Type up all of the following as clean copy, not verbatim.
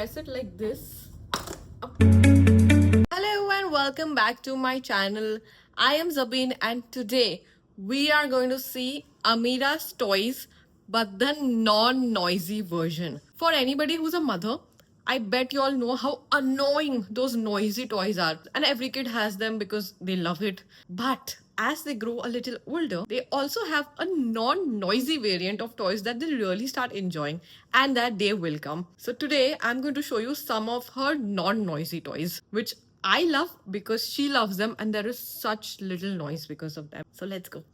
Press it like this. Hello and welcome back to my channel. I am Zabeen and today we are going to see Amira's toys but the non-noisy version. For anybody who's a mother, I bet you all know how annoying those noisy toys are, and every kid has them because they love it. But as they grow a little older, they also have a non noisy variant of toys that they really start enjoying, and that day will come. So, today I'm going to show you some of her non noisy toys, which I love because she loves them, and there is such little noise because of them. So, let's go.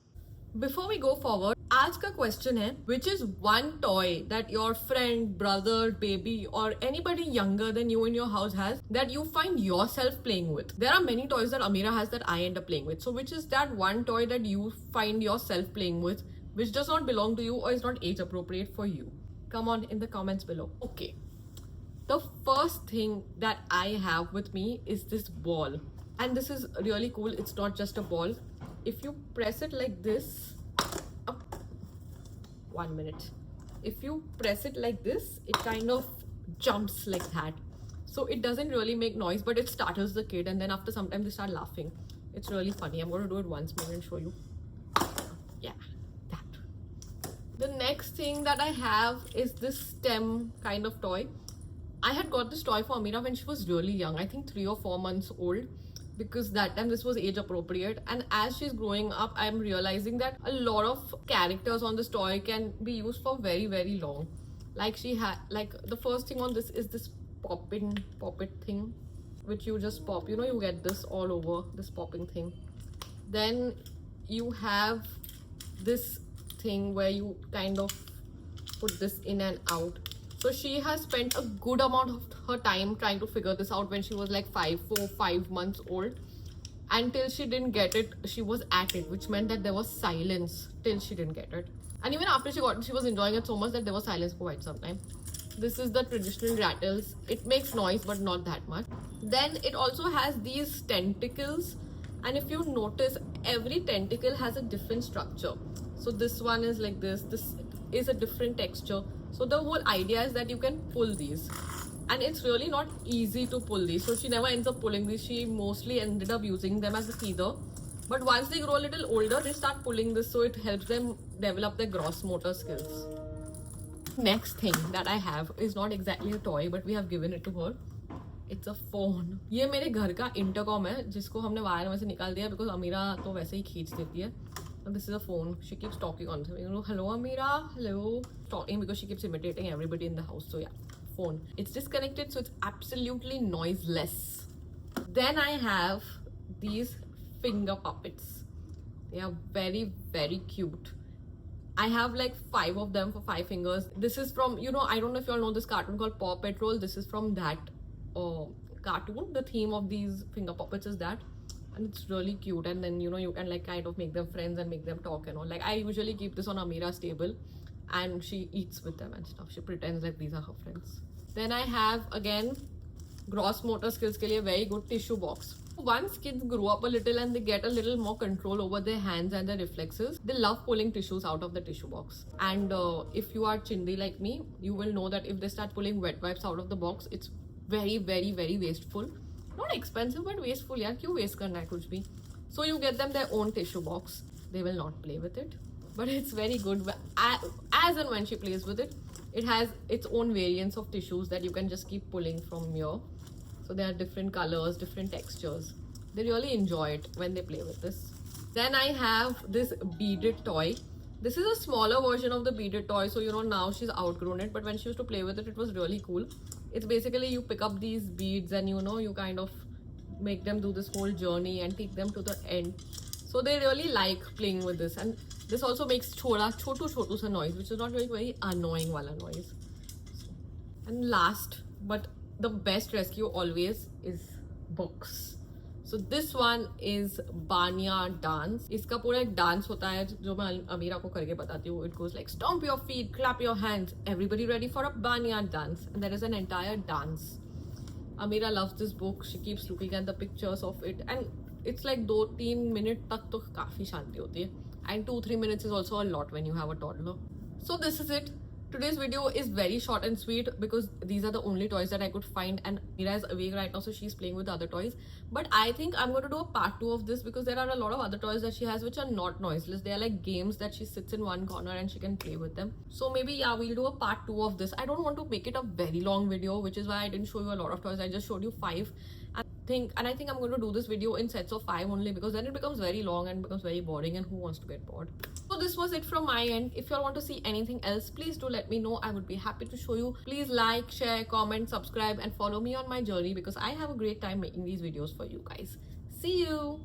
Before we go forward, आज का question है, which is one toy that your friend, brother, baby or anybody younger than you in your house has that you find yourself playing with? There are many toys that Amira has that I end up playing with. So which is that one toy that you find yourself playing with which does not belong to you or is not age appropriate for you? Come on in the comments below. Okay. The first thing that I have with me is this ball. And this is really cool. It's not just a ball. If you press it like this, up, 1 minute. If you press it like this, it kind of jumps like that. So it doesn't really make noise, but it startles the kid, and then after some time they start laughing. It's really funny. I'm going to do it once more and show you. Yeah, that. The next thing that I have is this stem kind of toy. I had got this toy for Amira when she was really young, I think 3 or 4 months old, because that time this was age appropriate. And as she's growing up, I'm realizing that a lot of characters on this toy can be used for very, very long. Like she had, like the first thing on this is this poppet thing, which you just pop, you know, you get this all over, this popping thing. Then you have this thing where you kind of put this in and out. So she has spent a good amount of her time trying to figure this out when she was like 5 months old. Until she didn't get it, she was at it, which meant that there was silence till she didn't get it. And even after she got it, she was enjoying it so much that there was silence for quite some time. This is the traditional rattles. It makes noise, but not that much. Then it also has these tentacles. And if you notice, every tentacle has a different structure. So this one is like this is a different texture. So the whole idea is that you can pull these, and it's really not easy to pull these. So she never ends up pulling these. She mostly ended up using them as a feeder. But once they grow a little older, they start pulling this, so it helps them develop their gross motor skills. Next thing that I have is not exactly a toy, but we have given it to her. It's a phone. ये मेरे घर का intercom है जिसको हमने wire में से निकाल दिया because अमीरा तो वैसे ही खींच देती है. And this is a phone. She keeps talking on it. You know, hello Amira, hello. Talking because she keeps imitating everybody in the house. So yeah, phone. It's disconnected, so it's absolutely noiseless. Then I have these finger puppets. They are very, very cute. I have like 5 of them for 5 fingers. This is from, you know, I don't know if you all know this cartoon called Paw Patrol. This is from that cartoon. The theme of these finger puppets is that. And it's really cute, and then you know you can like kind of make them friends and make them talk and all. Like I usually keep this on Amira's table and she eats with them and stuff. She pretends like these are her friends. Then I have again gross motor skills ke liye very good tissue box. Once kids grow up a little and they get a little more control over their hands and their reflexes, they love pulling tissues out of the tissue box. And if you are chindi like me, you will know that if they start pulling wet wipes out of the box, it's very, very, very wasteful. Not expensive, but wasteful. यार क्यों waste करना है कुछ भी? So you get them their own tissue box. They will not play with it, but it's very good. As and when she plays with it, it has its own variants of tissues that you can just keep pulling from here. So there are different colors, different textures. They really enjoy it when they play with this. Then I have this beaded toy. This is a smaller version of the beaded toy, so you know now she's outgrown it, but when she used to play with it, it was really cool. It's basically you pick up these beads and you know you kind of make them do this whole journey and take them to the end. So they really like playing with this, and this also makes chotu sa noise, which is not very annoying wala noise. And last but the best rescue always is books. So this one is Banya dance. इसका पूरा एक dance होता है जो मैं अमीरा को करके बताती हूँ. It goes like stomp your feet, clap your hands, everybody ready for a Banya dance, and there is an entire dance. Amira loves this book. She keeps looking at the pictures of it, and it's like 2-3 minutes तक तो काफी शांति होती है. And 2-3 minutes is also a lot when you have a toddler. So this is it. Today's video is very short and sweet because these are the only toys that I could find, and Mira is awake right now, so she's playing with the other toys. But I think I'm going to do a part 2 of this because there are a lot of other toys that she has which are not noiseless. They are like games that she sits in one corner and she can play with them. So maybe, yeah, we'll do a part 2 of this. I don't want to make it a very long video, which is why I didn't show you a lot of toys. I just showed you 5. I think I'm going to do this video in sets of 5 only, because then it becomes very long and becomes very boring, and who wants to get bored? So this was it from my end. If you all want to see anything else, please do let me know. I would be happy to show you. Please like, share, comment, subscribe, and follow me on my journey, because I have a great time making these videos for you guys. See you.